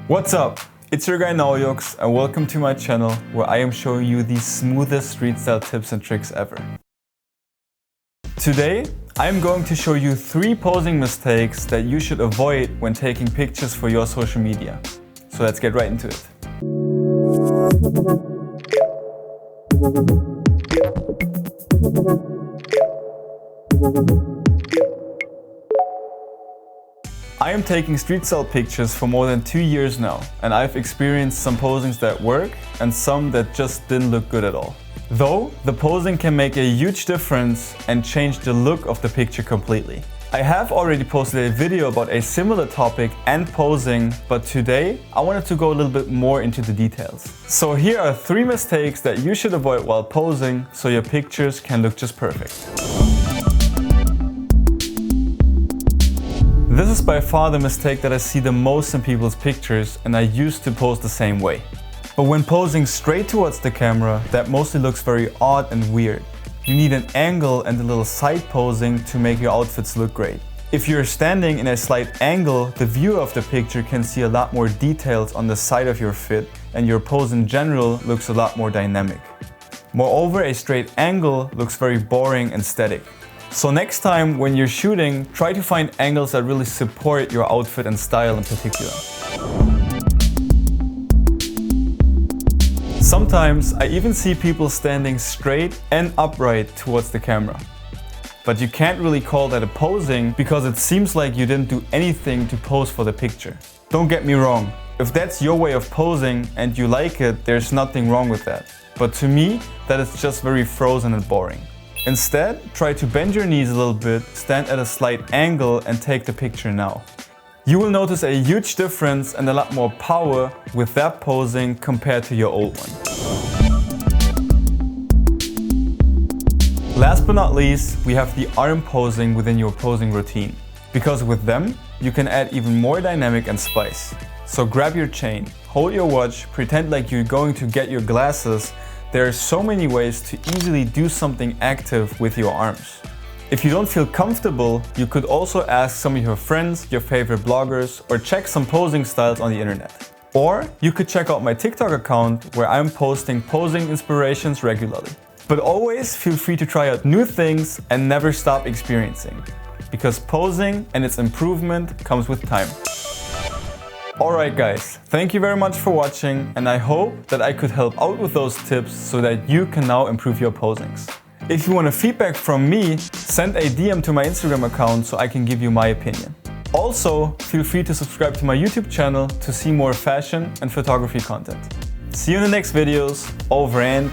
What's up? It's your guy Naujoxx and welcome to my channel where I am showing you the smoothest street style tips and tricks ever. Today, I am going to show you 3 posing mistakes that you should avoid when taking pictures for your social media. So let's get right into it. I am taking street style pictures for more than 2 years now, and I've experienced some posings that work and some that just didn't look good at all. Though, the posing can make a huge difference and change the look of the picture completely. I have already posted a video about a similar topic and posing, but today I wanted to go a little bit more into the details. So here are 3 mistakes that you should avoid while posing so your pictures can look just perfect. This is by far the mistake that I see the most in people's pictures, and I used to pose the same way. But when posing straight towards the camera, that mostly looks very odd and weird. You need an angle and a little side posing to make your outfits look great. If you're standing in a slight angle, the viewer of the picture can see a lot more details on the side of your fit, and your pose in general looks a lot more dynamic. Moreover, a straight angle looks very boring and static. So next time when you're shooting, try to find angles that really support your outfit and style in particular. Sometimes I even see people standing straight and upright towards the camera. But you can't really call that a posing because it seems like you didn't do anything to pose for the picture. Don't get me wrong, if that's your way of posing and you like it, there's nothing wrong with that. But to me, that is just very frozen and boring. Instead, try to bend your knees a little bit, stand at a slight angle and take the picture now. You will notice a huge difference and a lot more power with that posing compared to your old one. Last but not least, we have the arm posing within your posing routine. Because with them, you can add even more dynamic and spice. So grab your chain, hold your watch, pretend like you're going to get your glasses. There are so many ways to easily do something active with your arms. If you don't feel comfortable, you could also ask some of your friends, your favorite bloggers, or check some posing styles on the internet. Or you could check out my TikTok account where I'm posting posing inspirations regularly. But always feel free to try out new things and never stop experiencing. Because posing and its improvement comes with time. Alright guys, thank you very much for watching, and I hope that I could help out with those tips so that you can now improve your posings. If you want a feedback from me, send a DM to my Instagram account so I can give you my opinion. Also, feel free to subscribe to my YouTube channel to see more fashion and photography content. See you in the next videos. Over and